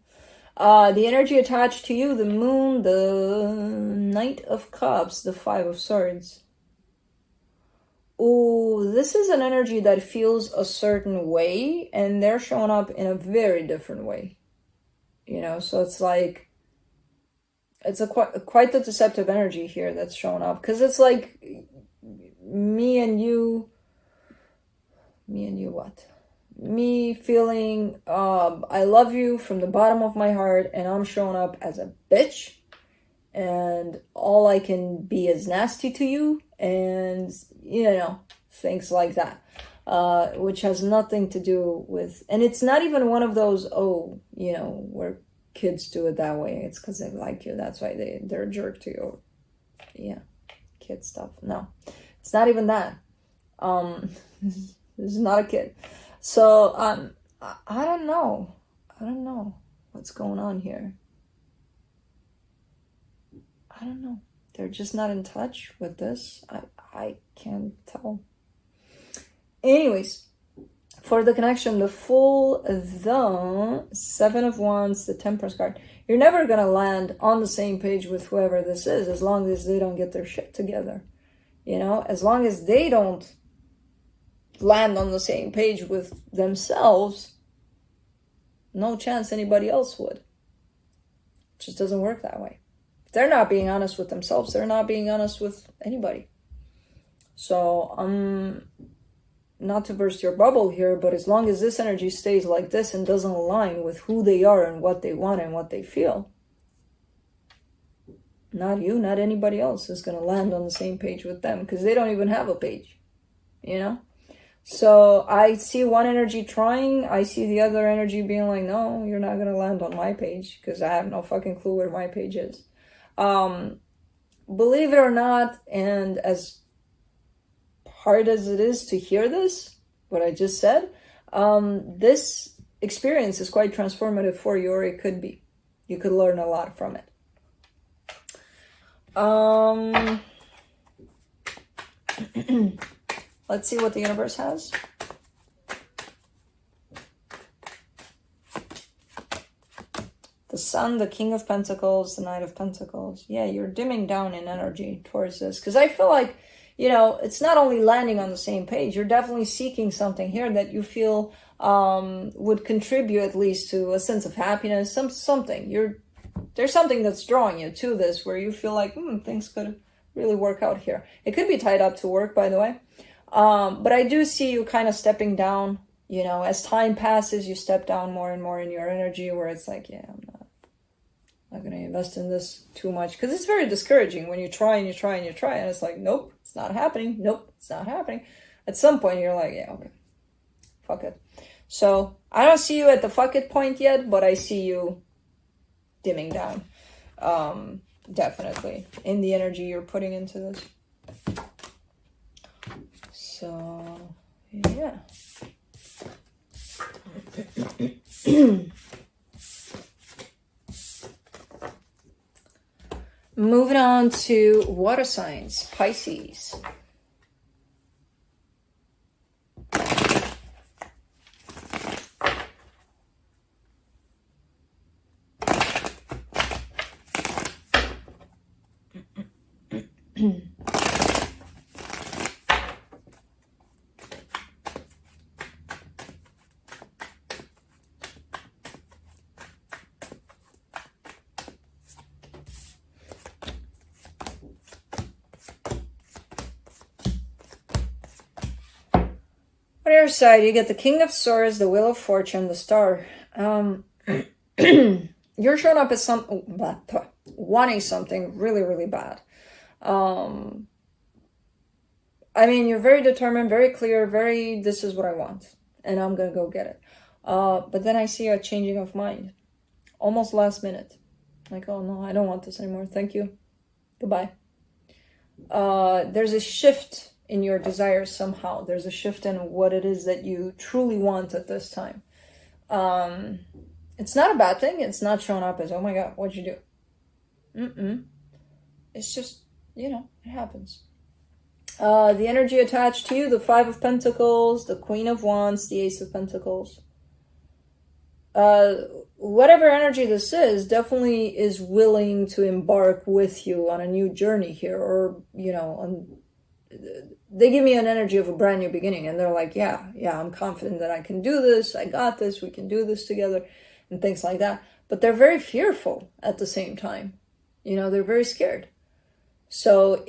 The energy attached to you, the Moon, the Knight of Cups, the Five of Swords. Oh, this is an energy that feels a certain way, and they're showing up in a very different way. You know, so it's like, it's quite the deceptive energy here that's showing up. Because it's like, me and you what? Me feeling, I love you from the bottom of my heart, and I'm showing up as a bitch. and all I can be is nasty to you, and, you know, things like that. Which has nothing to do with, and it's not even one of those, oh, you know, where kids do it that way. It's because they like you. That's why they're a jerk to you. Yeah, kid stuff. No, it's not even that. This is not a kid. So, I don't know. I don't know what's going on here. I don't know. They're just not in touch with this. I can't tell. Anyways, for the connection, the Fool, the Seven of Wands, the Temperance card. You're never going to land on the same page with whoever this is, as long as they don't get their shit together. You know, as long as they don't land on the same page with themselves, no chance anybody else would. It just doesn't work that way. If they're not being honest with themselves, they're not being honest with anybody. So, not to burst your bubble here, but as long as this energy stays like this and doesn't align with who they are and what they want and what they feel, not you, not anybody else is going to land on the same page with them, because they don't even have a page, you know? So I see one energy trying, I see the other energy being like, no, you're not going to land on my page, because I have no fucking clue where my page is. Believe it or not, and as hard as it is to hear this, what I just said, this experience is quite transformative for you, or it could be. You could learn a lot from it. Let's see what the universe has. The Sun, the King of Pentacles, the Knight of Pentacles. Yeah, you're dimming down in energy towards this, because I feel like, you know, it's not only landing on the same page, you're definitely seeking something here that you feel would contribute at least to a sense of happiness, something. There's something that's drawing you to this, where you feel like, things could really work out here. It could be tied up to work, by the way. But I do see you kind of stepping down, you know, as time passes, you step down more and more in your energy, where it's like, yeah, I'm not going to invest in this too much, because it's very discouraging when you try and you try and you try, and it's like, nope, it's not happening. Nope, it's not happening. At some point, you're like, yeah, okay, fuck it. So I don't see you at the fuck it point yet, but I see you dimming down, definitely, in the energy you're putting into this. So, yeah. Moving on to water signs, Pisces. On your side, you get the King of Swords, the Wheel of Fortune, the Star. You're showing up as wanting something really, really bad. I mean, you're very determined, very clear, this is what I want, and I'm gonna go get it. But then I see a changing of mind, almost last minute. Like, oh no, I don't want this anymore. Thank you. Goodbye. There's a shift in your desires somehow. There's a shift in what it is that you truly want at this time. It's not a bad thing. It's not showing up as, oh my God, what'd you do? It's just, you know, it happens. The energy attached to you, the Five of Pentacles, the Queen of Wands, the Ace of Pentacles. Whatever energy this is, definitely is willing to embark with you on a new journey here, or, you know, they give me an energy of a brand new beginning, and they're like, yeah, I'm confident that I can do this, I got this, we can do this together, and things like that. But they're very fearful at the same time. You know, they're very scared. So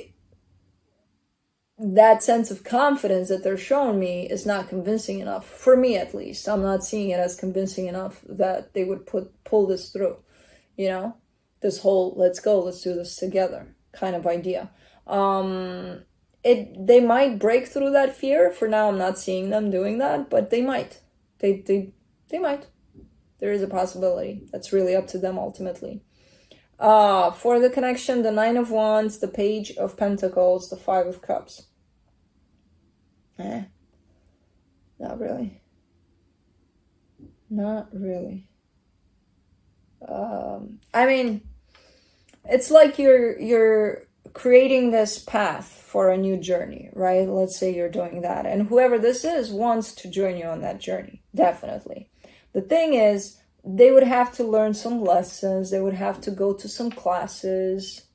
that sense of confidence that they're showing me is not convincing enough, for me at least. I'm not seeing it as convincing enough that they would pull this through, you know? this whole let's go, let's do this together kind of idea. They might break through that fear. For now, I'm not seeing them doing that, but they might. They might. There is a possibility. That's really up to them ultimately. For the connection, the Nine of Wands, the Page of Pentacles, the Five of Cups. Not really. Not really. I mean, it's like you're creating this path for a new journey, right? Let's say you're doing that, and whoever this is wants to join you on that journey, definitely. The thing is, they would have to learn some lessons. They would have to go to some classes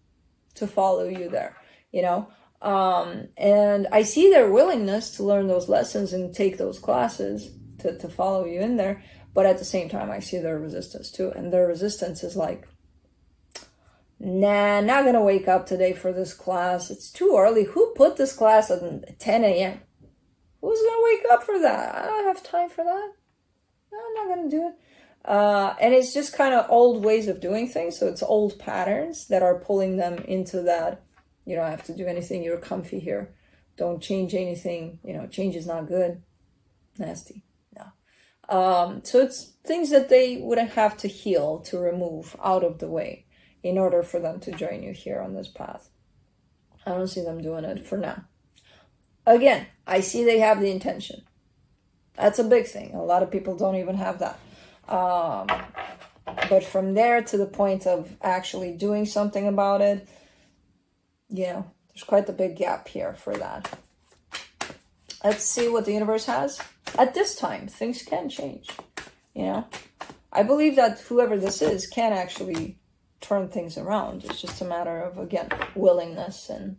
to follow you there, you know? And I see their willingness to learn those lessons and take those classes to follow you in there. But at the same time, I see their resistance too. And their resistance is like, nah, not going to wake up today for this class. It's too early. Who put this class at 10 a.m.? Who's going to wake up for that? I don't have time for that. No, I'm not going to do it. And it's just kind of old ways of doing things. So it's old patterns that are pulling them into that. You don't have to do anything. You're comfy here. Don't change anything. You know, change is not good. Nasty. No. So it's things that they would have to heal, to remove out of the way in order for them to join you here on this path. I don't see them doing it for now. Again, I see they have the intention. That's a big thing. A lot of people don't even have that. But from there to the point of actually doing something about it, you know, there's quite a big gap here for that. Let's see what the universe has. At this time, things can change, you know. I believe that whoever this is can actually turn things around. It's just a matter of, again, willingness and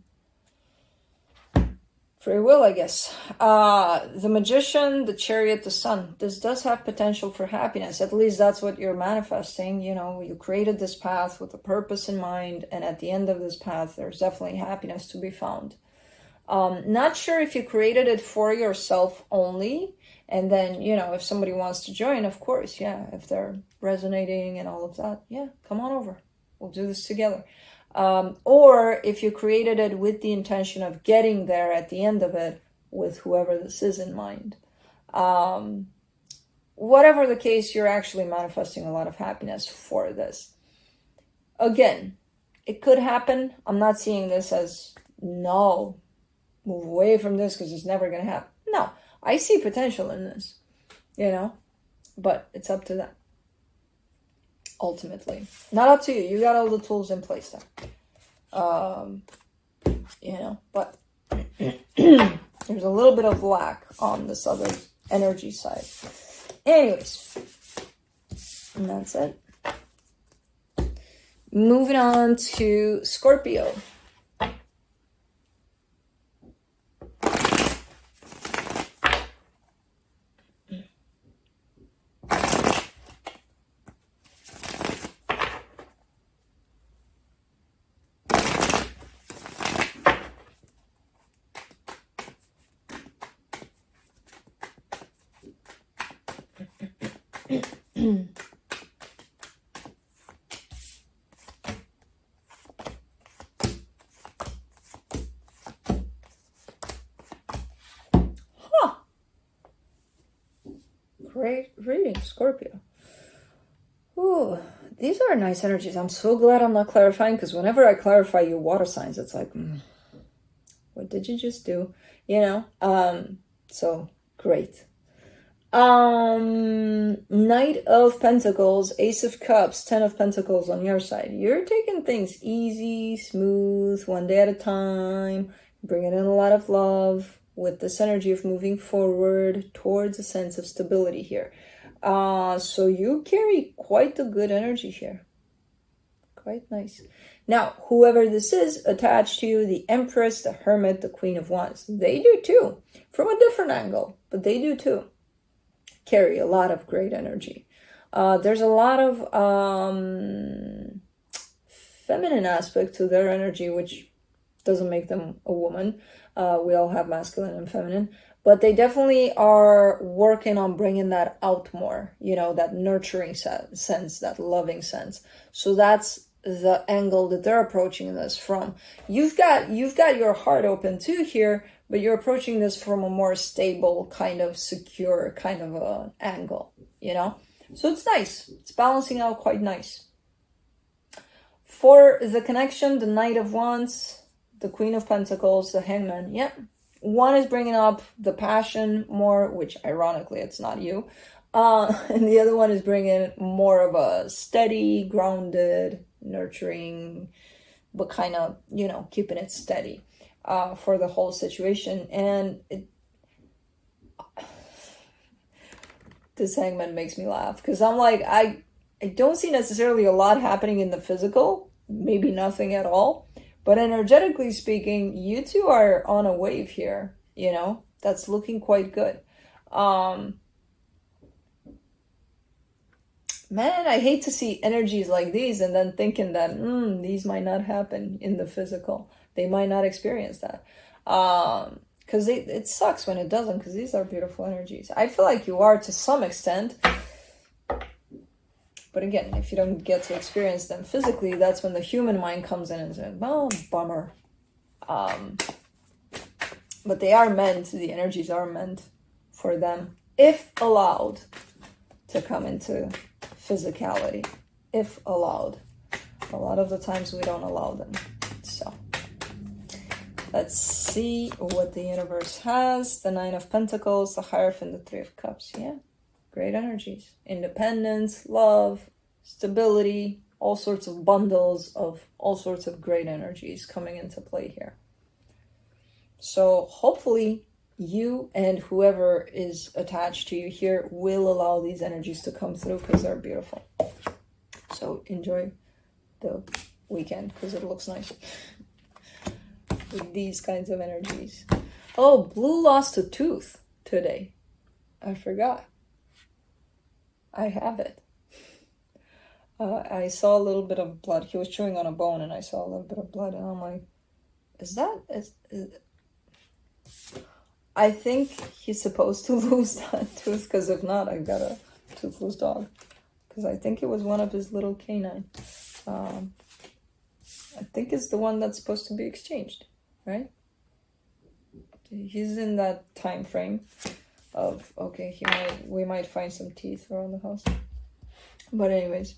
free will, I guess. The Magician, the Chariot, the Sun. This does have potential for happiness. At least that's what you're manifesting. You know, you created this path with a purpose in mind. And at the end of this path, there's definitely happiness to be found. Not sure if you created it for yourself only. And then, you know, if somebody wants to join, of course, yeah. If they're resonating and all of that, yeah, come on over. We'll do this together. Or if you created it with the intention of getting there at the end of it with whoever this is in mind. Whatever the case, you're actually manifesting a lot of happiness for this. Again, it could happen. I'm not seeing this as, no, move away from this because it's never going to happen. No, I see potential in this, you know, but it's up to them. Ultimately, not up to you. You got all the tools in place there. You know, but there's a little bit of lack on this other energy side. Anyways, and that's it. Moving on to Scorpio. Great reading, Scorpio. Ooh, these are nice energies. I'm so glad I'm not clarifying, because whenever I clarify you water signs, it's like, what did you just do? You know? So great. Knight of Pentacles, Ace of Cups, 10 of Pentacles on your side. You're taking things easy, smooth, one day at a time, bringing in a lot of love with this energy of moving forward towards a sense of stability here. So you carry quite a good energy here. Quite nice. Now, whoever this is attached to you, the Empress, the Hermit, the Queen of Wands, they do too, from a different angle, but they do too. Carry a lot of great energy. There's a lot of feminine aspect to their energy, which doesn't make them a woman. We all have masculine and feminine, but they definitely are working on bringing that out more, you know, that nurturing sense, that loving sense. So that's the angle that they're approaching this from. You've got your heart open too here, but you're approaching this from a more stable, kind of secure kind of an angle, you know? So it's nice. It's balancing out quite nice. For the connection, the Knight of Wands, the Queen of Pentacles, the Hangman, yeah. One is bringing up the passion more, which ironically, it's not you. And the other one is bringing more of a steady, grounded, nurturing, but kind of, you know, keeping it steady for the whole situation. And this Hangman makes me laugh because I'm like, I don't see necessarily a lot happening in the physical, maybe nothing at all. But energetically speaking, you two are on a wave here, you know, that's looking quite good. Man, I hate to see energies like these and then thinking that these might not happen in the physical. They might not experience that. Because it sucks when it doesn't, because these are beautiful energies. I feel like you are to some extent. But again, if you don't get to experience them physically, that's when the human mind comes in and says, well, bummer. But they are meant, the energies are meant for them, if allowed, to come into physicality. If allowed. A lot of the times we don't allow them. So, let's see what the universe has. The Nine of Pentacles, the Hierophant, the Three of Cups. Yeah. Great energies. Independence, love, stability, all sorts of bundles of all sorts of great energies coming into play here. So hopefully you and whoever is attached to you here will allow these energies to come through because they're beautiful. So enjoy the weekend because it looks nice with these kinds of energies. Oh, Blue lost a tooth today. I forgot. I have it. I saw a little bit of blood. He was chewing on a bone and I saw a little bit of blood and I'm like, I think he's supposed to lose that tooth because if not, I got a toothless dog. Because I think it was one of his little canine. I think it's the one that's supposed to be exchanged, right? He's in that time frame of, okay, we might find some teeth around the house. But anyways,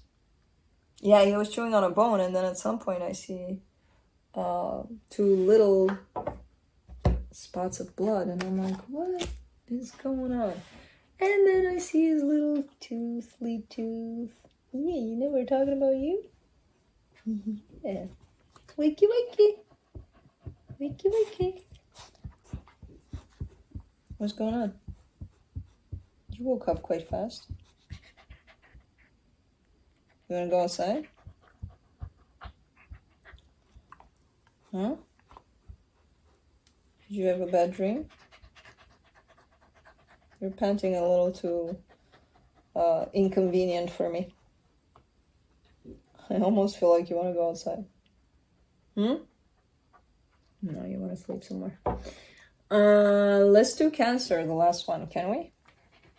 yeah, he was chewing on a bone, and then at some point I see 2 little spots of blood, and I'm like, what is going on? And then I see his little lead tooth. Yeah, you know we're talking about you? Yeah. Wakey, wakey. Wakey, wakey. What's going on? You woke up quite fast. You want to go outside? Huh? Did you have a bad dream? You're panting a little too inconvenient for me. I almost feel like you want to go outside. No, you want to sleep somewhere. Let's do Cancer, the last one, can we?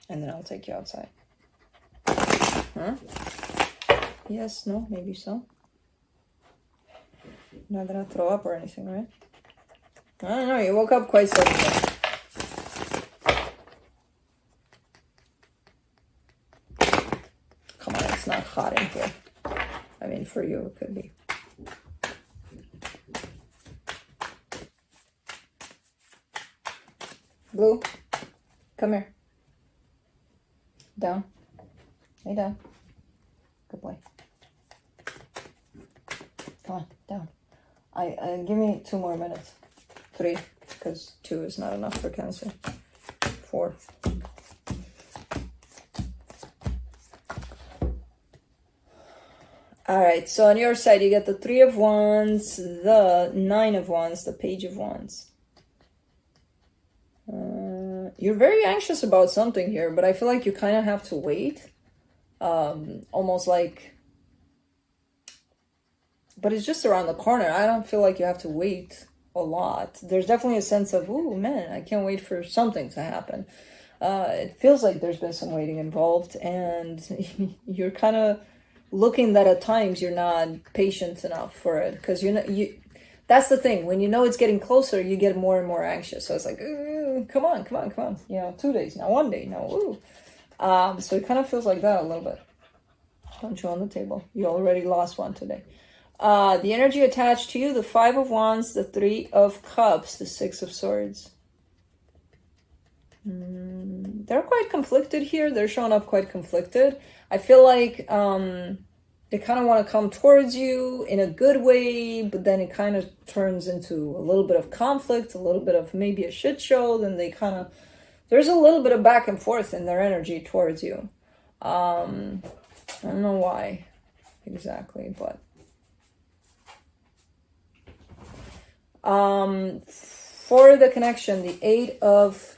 And then I'll take you outside. Huh? Yes, no, maybe so. You're not gonna throw up or anything, right? I don't know, you woke up quite suddenly. Come on, it's not hot in here. I mean, for you, it could be. Blue, come here. Down. Lay down. Good boy. Come on, down. Give me 2 more minutes. 3, because 2 is not enough for Cancer. 4. Alright, so on your side, you get the 3 of Wands, the 9 of Wands, the Page of Wands. You're very anxious about something here, but I feel like you kind of have to wait. Almost like... But it's just around the corner. I don't feel like you have to wait a lot. There's definitely a sense of, ooh, man, I can't wait for something to happen. It feels like there's been some waiting involved, and you're kind of looking that at times you're not patient enough for it, because that's the thing. When you know it's getting closer, you get more and more anxious. So it's like, come on, come on, come on. You know, 2 days now, 1 day now. Ooh. So it kind of feels like that a little bit. Don't you on the table? You already lost one today. The energy attached to you, the 5 of Wands, the 3 of Cups, the 6 of Swords. They're quite conflicted here. They're showing up quite conflicted. I feel like they kind of want to come towards you in a good way, but then it kind of turns into a little bit of conflict, a little bit of maybe a shit show. Then they kind of, there's a little bit of back and forth in their energy towards you. I don't know why exactly, but for the connection, the 8 of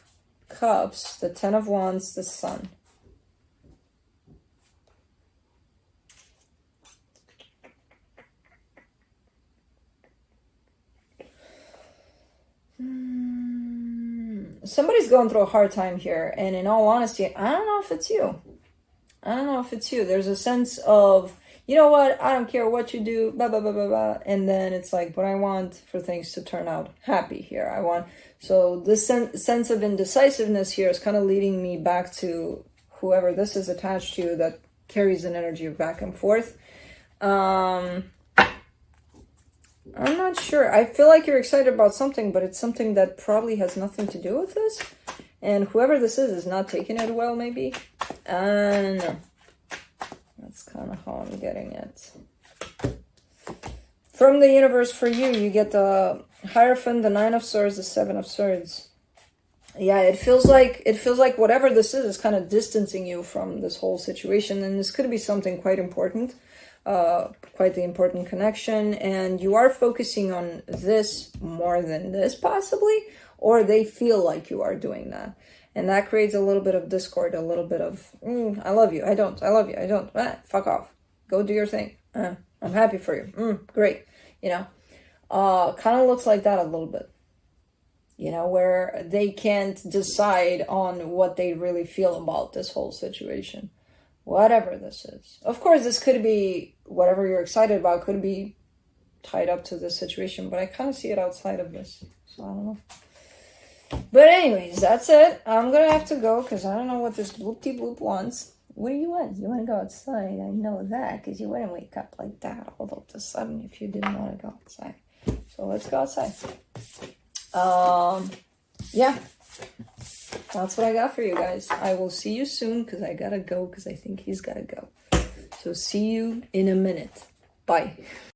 Cups, the 10 of Wands, the Sun. Somebody's going through a hard time here, and in all honesty, I don't know if it's you. I don't know if it's you. There's a sense of, you know what, I don't care what you do, blah, blah, blah, blah, blah. And then it's like, but I want for things to turn out happy here. I want, so this sense of indecisiveness here is kind of leading me back to whoever this is attached to, that carries an energy of back and forth. I'm not sure. I feel like you're excited about something, but it's something that probably has nothing to do with this. And whoever this is not taking it well, maybe. I don't know. That's kind of how I'm getting it. From the universe for you, you get the Hierophant, the 9 of Swords, the 7 of Swords. Yeah, it feels like whatever this is kind of distancing you from this whole situation. And this could be something quite important. Quite the important connection, and you are focusing on this more than this possibly, or they feel like you are doing that, and that creates a little bit of discord, a little bit of I love you, I don't, I love you, I don't, fuck off, go do your thing, I'm happy for you, great, you know, kind of looks like that a little bit, you know, where they can't decide on what they really feel about this whole situation. Whatever this is. Of course, this could be, whatever you're excited about could be tied up to this situation, but I kind of see it outside of this. So I don't know. But anyways, that's it. I'm going to have to go because I don't know what this bloop-de-bloop wants. What do you want? You want to go outside? I know that because you wouldn't wake up like that all of a sudden if you didn't want to go outside. So let's go outside. Yeah. That's what I got for you guys. I will see you soon because I gotta go because I think he's gotta go. So see you in a minute. Bye.